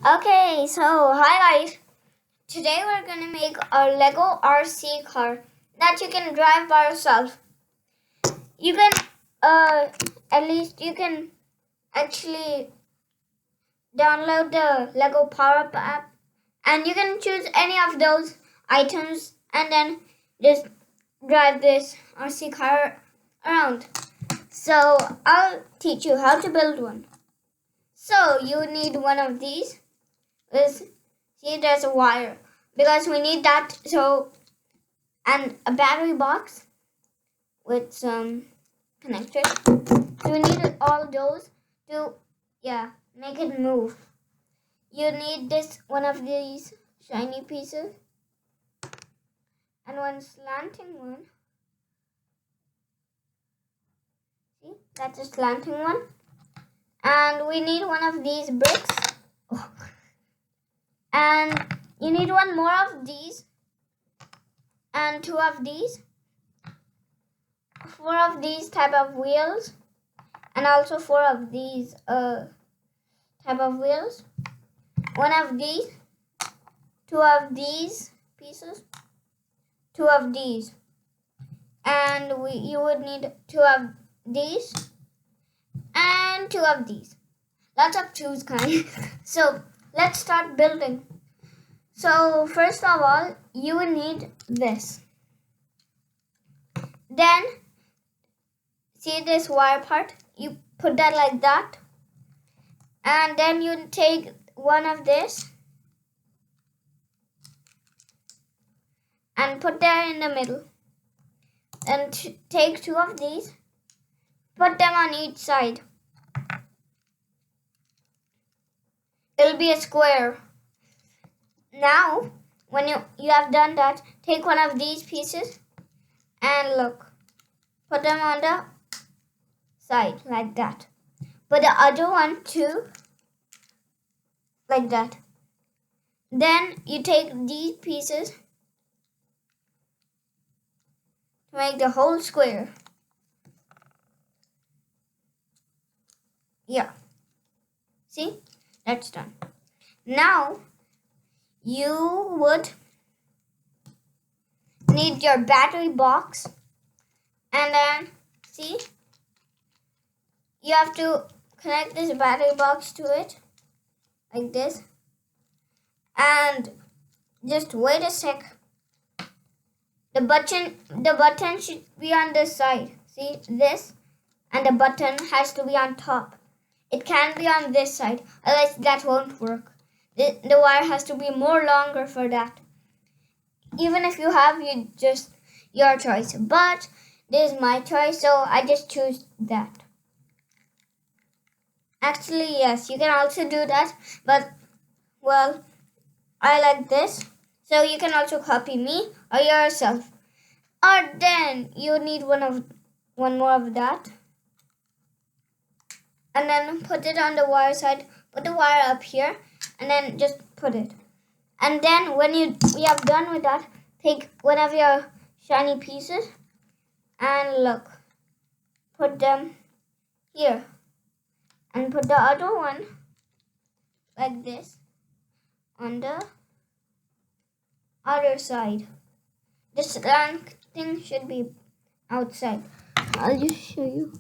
Okay, so hi guys. Today we're gonna make a Lego RC car that you can drive by yourself. You can, at least you can actually download the Lego Power Up app, and you can choose any of those items, and then just drive this RC car around. So I'll teach you how to build one. So you need one of these. See, there's a wire because we need that. So, and a battery box with some connectors. So we need all those to, make it move. You need this one of these shiny pieces and one slanting one. See, that's a slanting one. And we need one of these bricks. Oh. And you need one more of these and two of these, four of these type of wheels, and also four of these type of wheels, one of these, two of these pieces, two of these, and you would need two of these and two of these. Lots of twos kind. So let's start building. So first of all, you will need this. Then see this wire part? You put that like that. And then you take one of this and put that in the middle. And take two of these, put them on each side. It'll be a square. Now, when you have done that, take one of these pieces and look. Put them on the side like that. Put the other one too, like that. Then you take these pieces to make the whole square. Yeah. See? That's done. Now, you would need your battery box, and then see, you have to connect this battery box to it like this, and just wait a sec. The button should be on this side. See this, and the button has to be on top. It can't be on this side, otherwise that won't work. The wire has to be more longer for that. Even if you have your choice, but this is my choice, so I just choose that. Actually, yes, you can also do that, but well, I like this, so you can also copy me or yourself. Or then you need one more of that, and then put it on the wire side. Put the wire up here, and then just put it. And then when you have done with that, take one of your shiny pieces and look, put them here, and put the other one like this on the other side. This slant thing should be outside. I'll just show you.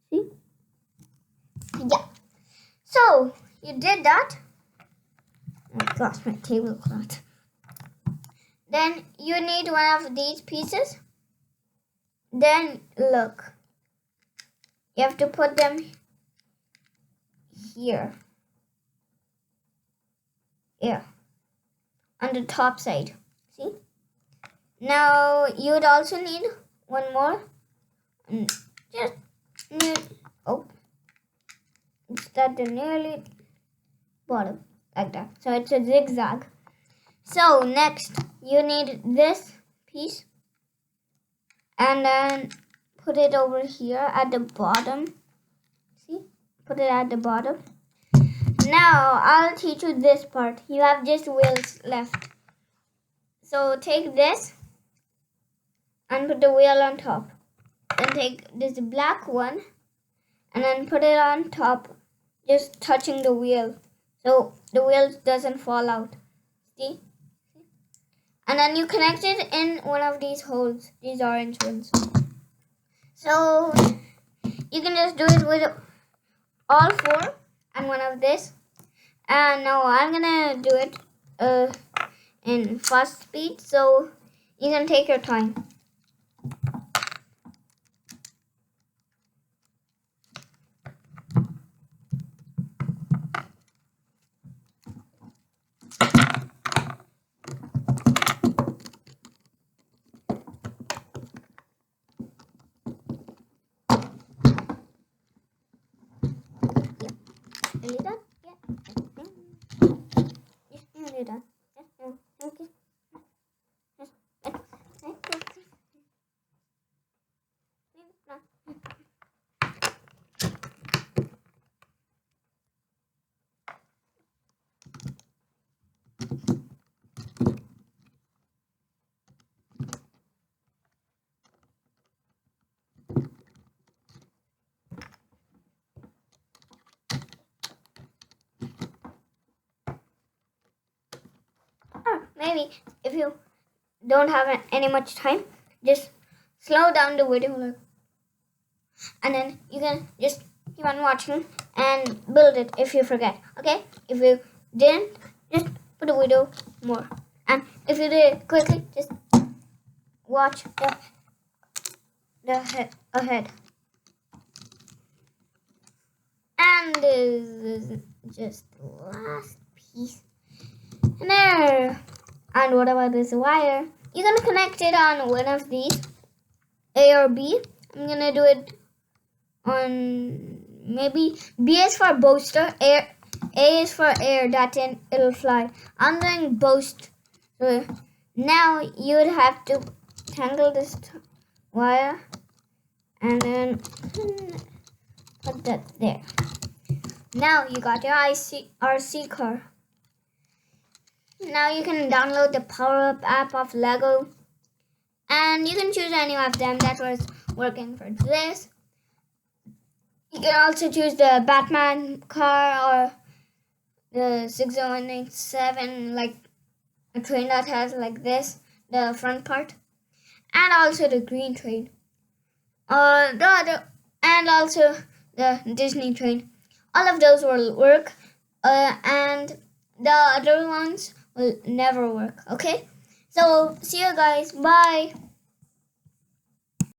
See? Yeah. So you did that. I lost my tablecloth. Then you need one of these pieces. Then look. You have to put them here. Yeah. On the top side. See? Now you would also need one more. Just need it's at the nearly bottom. Like that. So it's a zigzag. So next you need this piece and then put it over here at the bottom. See? Put it at the bottom. Now I'll teach you this part. You have just wheels left. So take this and put the wheel on top. Then take this black one and then put it on top, just touching the wheel. so the wheel doesn't fall out. See? And then you connect it in one of these holes, these orange ones. So you can just do it with all four and one of this. And now I'm gonna do it in fast speed, so you can take your time. Are you done? Yeah. Yes, you're done. Yes, okay. Or maybe if you don't have any much time, just slow down the video, and then you can just keep on watching and build it if you forget. Okay, if you didn't, just put the video more, and if you did it quickly, just watch the head ahead. And this is just the last piece. And there. And what about this wire? You're gonna connect it on one of these, A or B. I'm gonna do it on maybe B is for booster, A is for air that it'll fly. I'm doing boost. So now you would have to tangle this wire and then put that there. Now you got your RC car. Now you can download the Power Up app of Lego, and you can choose any of them that was working for this. You can also choose the Batman car or the 6087, like a train that has like this, the front part, and also the green train, and also the Disney train. All of those will work, and the other ones will never work. Okay, so see you guys. Bye.